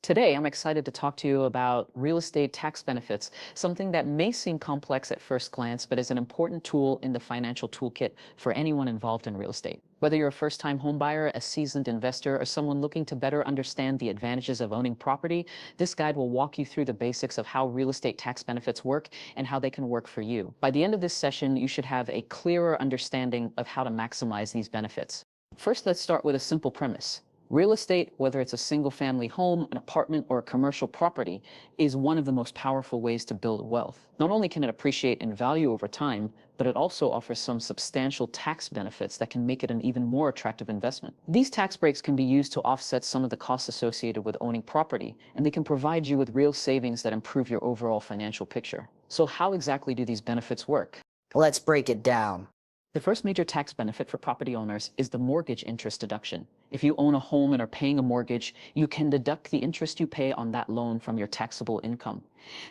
Today, I'm excited to talk to you about real estate tax benefits, something that may seem complex at first glance, but is an important tool in the financial toolkit for anyone involved in real estate. Whether you're a first-time homebuyer, a seasoned investor, or someone looking to better understand the advantages of owning property, this guide will walk you through the basics of how real estate tax benefits work and how they can work for you. By the end of this session, you should have a clearer understanding of how to maximize these benefits. First, let's start with a simple premise. Real estate, whether it's a single-family home, an apartment, or a commercial property, is one of the most powerful ways to build wealth. Not only can it appreciate in value over time, but it also offers some substantial tax benefits that can make it an even more attractive investment. These tax breaks can be used to offset some of the costs associated with owning property, and they can provide you with real savings that improve your overall financial picture. So how exactly do these benefits work? Let's break it down. The first major tax benefit for property owners is the mortgage interest deduction. If you own a home and are paying a mortgage, you can deduct the interest you pay on that loan from your taxable income.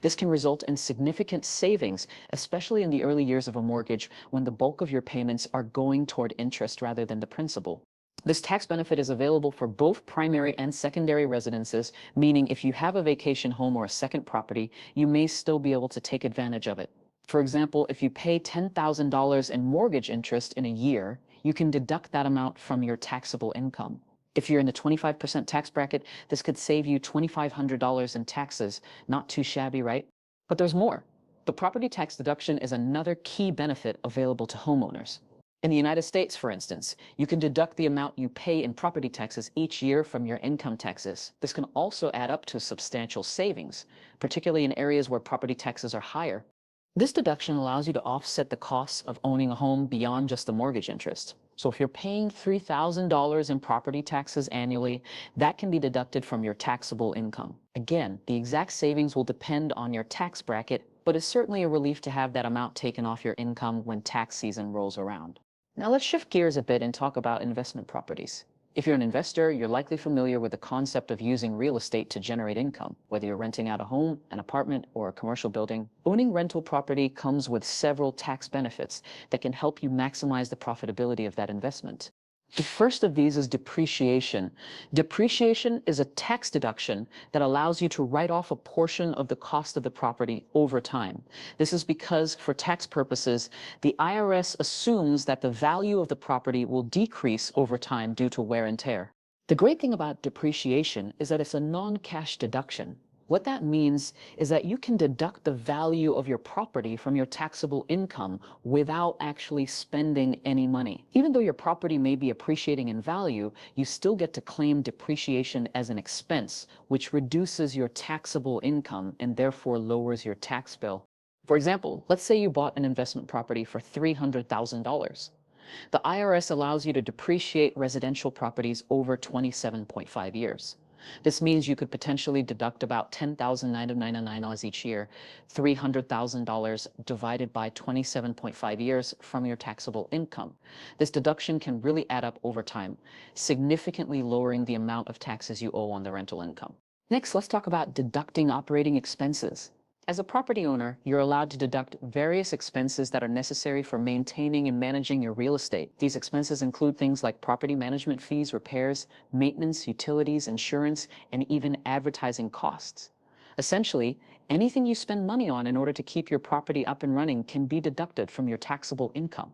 This can result in significant savings, especially in the early years of a mortgage when the bulk of your payments are going toward interest rather than the principal. This tax benefit is available for both primary and secondary residences, meaning if you have a vacation home or a second property, you may still be able to take advantage of it. For example, if you pay $10,000 in mortgage interest in a year, you can deduct that amount from your taxable income. If you're in the 25% tax bracket, this could save you $2,500 in taxes. Not too shabby, right? But there's more. The property tax deduction is another key benefit available to homeowners. In the United States, for instance, you can deduct the amount you pay in property taxes each year from your income taxes. This can also add up to substantial savings, particularly in areas where property taxes are higher. This deduction allows you to offset the costs of owning a home beyond just the mortgage interest. So if you're paying $3,000 in property taxes annually, that can be deducted from your taxable income. Again, the exact savings will depend on your tax bracket, but it's certainly a relief to have that amount taken off your income when tax season rolls around. Now let's shift gears a bit and talk about investment properties. If you're an investor, you're likely familiar with the concept of using real estate to generate income. Whether you're renting out a home, an apartment, or a commercial building, owning rental property comes with several tax benefits that can help you maximize the profitability of that investment. The first of these is depreciation. Depreciation is a tax deduction that allows you to write off a portion of the cost of the property over time. This is because, for tax purposes, the IRS assumes that the value of the property will decrease over time due to wear and tear. The great thing about depreciation is that it's a non-cash deduction. What that means is that you can deduct the value of your property from your taxable income without actually spending any money. Even though your property may be appreciating in value, you still get to claim depreciation as an expense, which reduces your taxable income and therefore lowers your tax bill. For example, let's say you bought an investment property for $300,000. The IRS allows you to depreciate residential properties over 27.5 years. This means you could potentially deduct about $10,999 each year, $300,000 divided by 27.5 years from your taxable income. This deduction can really add up over time, significantly lowering the amount of taxes you owe on the rental income. Next, let's talk about deducting operating expenses. As a property owner, you're allowed to deduct various expenses that are necessary for maintaining and managing your real estate. These expenses include things like property management fees, repairs, maintenance, utilities, insurance, and even advertising costs. Essentially, anything you spend money on in order to keep your property up and running can be deducted from your taxable income.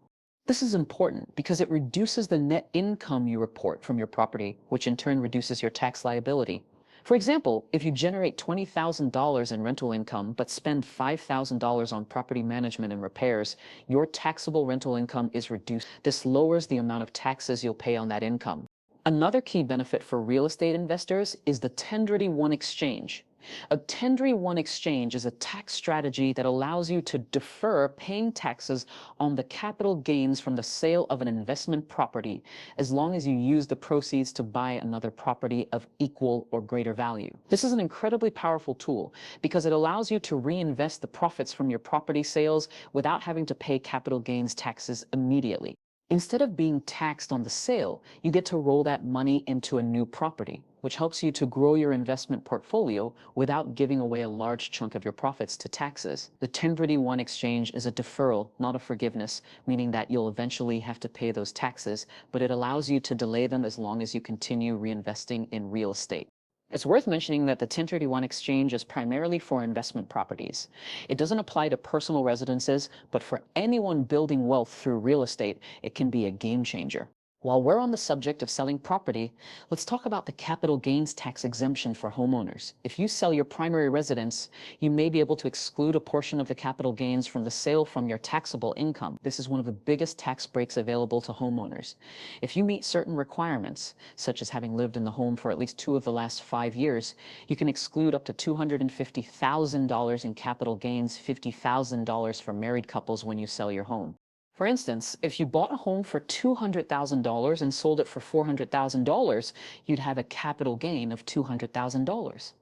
This is important because it reduces the net income you report from your property, which in turn reduces your tax liability. For example, if you generate $20,000 in rental income but spend $5,000 on property management and repairs, your taxable rental income is reduced. This lowers the amount of taxes you'll pay on that income. Another key benefit for real estate investors is the 1031 exchange. A 1031 exchange is a tax strategy that allows you to defer paying taxes on the capital gains from the sale of an investment property, as long as you use the proceeds to buy another property of equal or greater value. This is an incredibly powerful tool because it allows you to reinvest the profits from your property sales without having to pay capital gains taxes immediately. Instead of being taxed on the sale, you get to roll that money into a new property, which helps you to grow your investment portfolio without giving away a large chunk of your profits to taxes. The 1031 exchange is a deferral, not a forgiveness, meaning that you'll eventually have to pay those taxes, but it allows you to delay them as long as you continue reinvesting in real estate. It's worth mentioning that the 1031 exchange is primarily for investment properties. It doesn't apply to personal residences, but for anyone building wealth through real estate, it can be a game changer. While we're on the subject of selling property, let's talk about the capital gains tax exemption for homeowners. If you sell your primary residence, you may be able to exclude a portion of the capital gains from the sale from your taxable income. This is one of the biggest tax breaks available to homeowners. If you meet certain requirements, such as having lived in the home for at least 2 of the last 5 years, you can exclude up to $250,000 in capital gains, $50,000 for married couples when you sell your home. For instance, if you bought a home for $200,000 and sold it for $400,000, you'd have a capital gain of $200,000.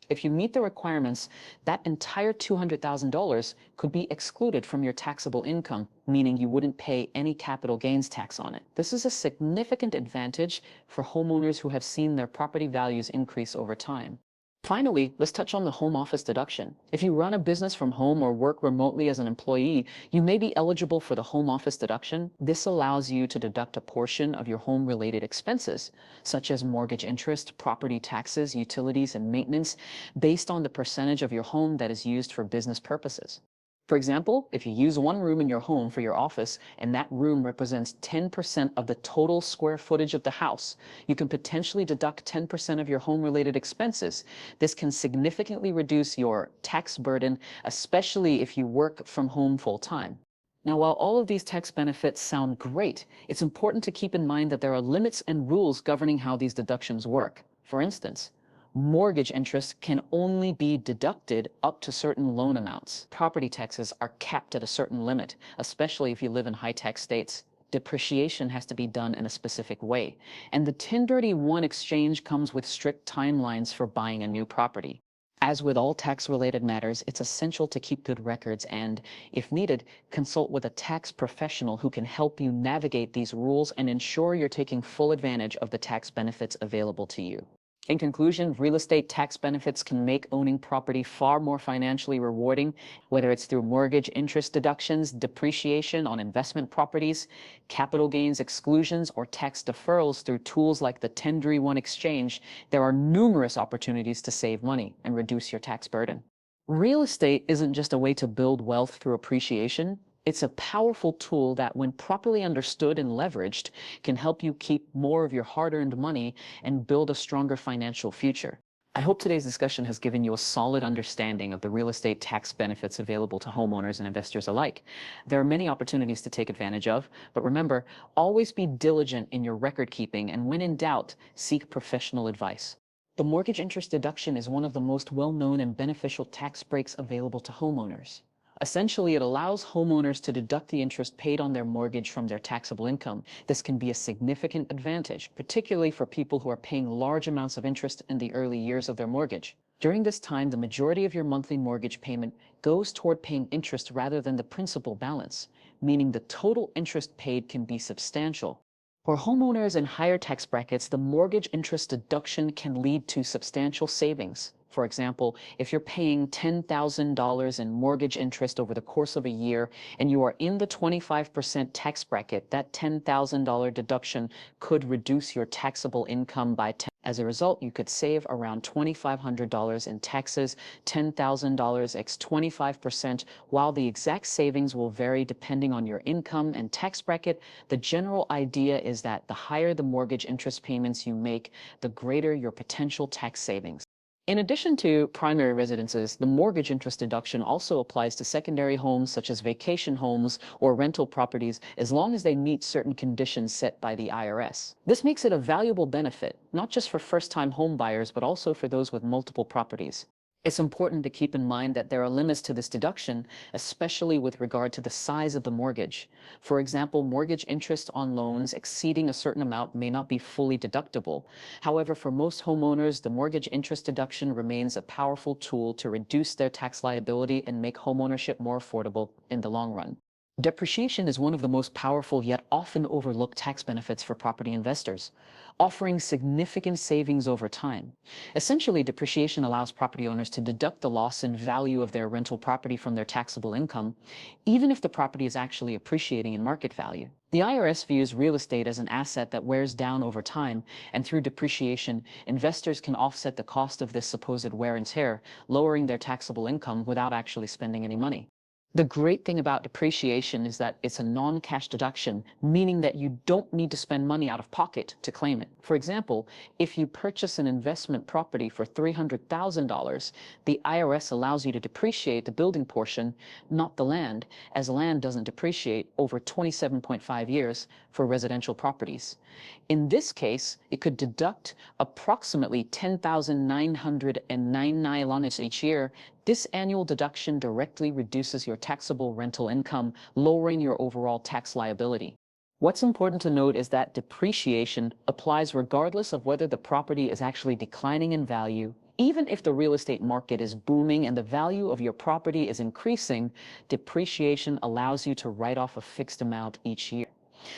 If you meet the requirements, that entire $200,000 could be excluded from your taxable income, meaning you wouldn't pay any capital gains tax on it. This is a significant advantage for homeowners who have seen their property values increase over time. Finally, let's touch on the home office deduction. If you run a business from home or work remotely as an employee, you may be eligible for the home office deduction. This allows you to deduct a portion of your home-related expenses, such as mortgage interest, property taxes, utilities, and maintenance, based on the percentage of your home that is used for business purposes. For example, if you use one room in your home for your office and that room represents 10% of the total square footage of the house, you can potentially deduct 10% of your home-related expenses. This can significantly reduce your tax burden, especially if you work from home full-time. Now, while all of these tax benefits sound great, it's important to keep in mind that there are limits and rules governing how these deductions work. For instance, mortgage interest can only be deducted up to certain loan amounts. Property taxes are capped at a certain limit, especially if you live in high-tax states. Depreciation has to be done in a specific way. And the 1031 exchange comes with strict timelines for buying a new property. As with all tax-related matters, it's essential to keep good records and, if needed, consult with a tax professional who can help you navigate these rules and ensure you're taking full advantage of the tax benefits available to you. In conclusion, real estate tax benefits can make owning property far more financially rewarding, whether it's through mortgage interest deductions, depreciation on investment properties, capital gains exclusions, or tax deferrals through tools like the 1031 exchange. There are numerous opportunities to save money and reduce your tax burden. Real estate isn't just a way to build wealth through appreciation. It's a powerful tool that, when properly understood and leveraged, can help you keep more of your hard-earned money and build a stronger financial future. I hope today's discussion has given you a solid understanding of the real estate tax benefits available to homeowners and investors alike. There are many opportunities to take advantage of, but remember, always be diligent in your record keeping, and when in doubt, seek professional advice. The mortgage interest deduction is one of the most well-known and beneficial tax breaks available to homeowners. Essentially, it allows homeowners to deduct the interest paid on their mortgage from their taxable income. This can be a significant advantage, particularly for people who are paying large amounts of interest in the early years of their mortgage. During this time, the majority of your monthly mortgage payment goes toward paying interest rather than the principal balance, meaning the total interest paid can be substantial. For homeowners in higher tax brackets, the mortgage interest deduction can lead to substantial savings. For example, if you're paying $10,000 in mortgage interest over the course of a year and you are in the 25% tax bracket, that $10,000 deduction could reduce your taxable income by 10. As a result, you could save around $2,500 in taxes, $10,000 x 25%. While the exact savings will vary depending on your income and tax bracket, the general idea is that the higher the mortgage interest payments you make, the greater your potential tax savings. In addition to primary residences, the mortgage interest deduction also applies to secondary homes such as vacation homes or rental properties, as long as they meet certain conditions set by the IRS. This makes it a valuable benefit, not just for first-time home buyers, but also for those with multiple properties. It's important to keep in mind that there are limits to this deduction, especially with regard to the size of the mortgage. For example, mortgage interest on loans exceeding a certain amount may not be fully deductible. However, for most homeowners, the mortgage interest deduction remains a powerful tool to reduce their tax liability and make homeownership more affordable in the long run. Depreciation is one of the most powerful yet often overlooked tax benefits for property investors, offering significant savings over time. Essentially, depreciation allows property owners to deduct the loss in value of their rental property from their taxable income, even if the property is actually appreciating in market value. The IRS views real estate as an asset that wears down over time, and through depreciation, investors can offset the cost of this supposed wear and tear, lowering their taxable income without actually spending any money. The great thing about depreciation is that it's a non-cash deduction, meaning that you don't need to spend money out of pocket to claim it. For example, if you purchase an investment property for $300,000, the IRS allows you to depreciate the building portion, not the land, as land doesn't depreciate over 27.5 years for residential properties. In this case, it could deduct approximately 10,999 lemons each year. This annual deduction directly reduces your taxable rental income, lowering your overall tax liability. What's important to note is that depreciation applies regardless of whether the property is actually declining in value. Even if the real estate market is booming and the value of your property is increasing, depreciation allows you to write off a fixed amount each year.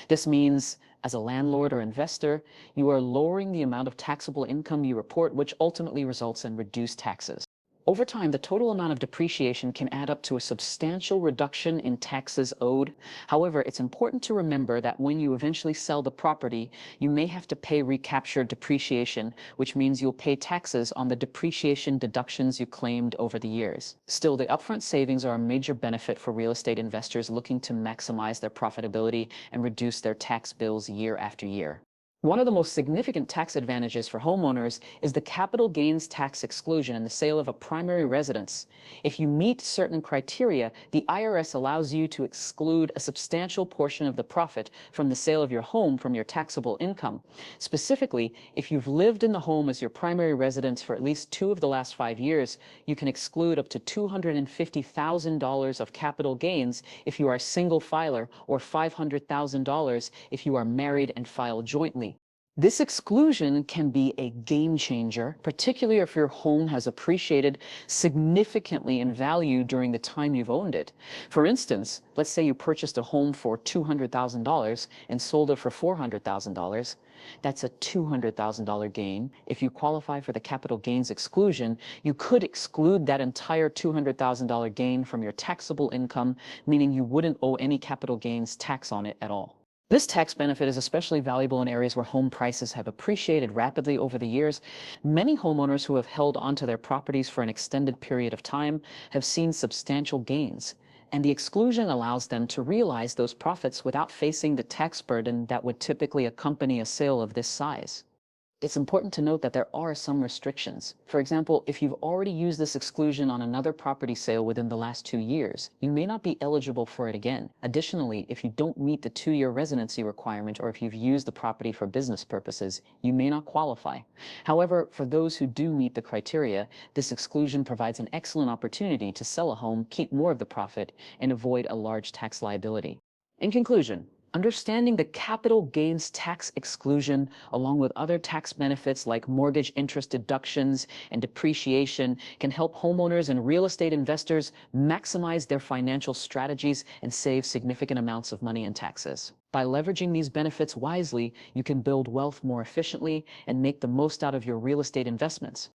This means, as a landlord or investor, you are lowering the amount of taxable income you report, which ultimately results in reduced taxes. Over time, the total amount of depreciation can add up to a substantial reduction in taxes owed. However, it's important to remember that when you eventually sell the property, you may have to pay recapture depreciation, which means you'll pay taxes on the depreciation deductions you claimed over the years. Still, the upfront savings are a major benefit for real estate investors looking to maximize their profitability and reduce their tax bills year after year. One of the most significant tax advantages for homeowners is the capital gains tax exclusion in the sale of a primary residence. If you meet certain criteria, the IRS allows you to exclude a substantial portion of the profit from the sale of your home from your taxable income. Specifically, if you've lived in the home as your primary residence for at least 2 of the last 5 years, you can exclude up to $250,000 of capital gains if you are a single filer, or $500,000 if you are married and file jointly. This exclusion can be a game changer, particularly if your home has appreciated significantly in value during the time you've owned it. For instance, let's say you purchased a home for $200,000 and sold it for $400,000. That's a $200,000 gain. If you qualify for the capital gains exclusion, you could exclude that entire $200,000 gain from your taxable income, meaning you wouldn't owe any capital gains tax on it at all. This tax benefit is especially valuable in areas where home prices have appreciated rapidly over the years. Many homeowners who have held onto their properties for an extended period of time have seen substantial gains, and the exclusion allows them to realize those profits without facing the tax burden that would typically accompany a sale of this size. It's important to note that there are some restrictions. For example, if you've already used this exclusion on another property sale within the last 2 years, you may not be eligible for it again. Additionally, if you don't meet the 2-year residency requirement, or if you've used the property for business purposes, you may not qualify. However, for those who do meet the criteria, this exclusion provides an excellent opportunity to sell a home, keep more of the profit, and avoid a large tax liability. In conclusion, understanding the capital gains tax exclusion, along with other tax benefits like mortgage interest deductions and depreciation, can help homeowners and real estate investors maximize their financial strategies and save significant amounts of money in taxes. By leveraging these benefits wisely, you can build wealth more efficiently and make the most out of your real estate investments.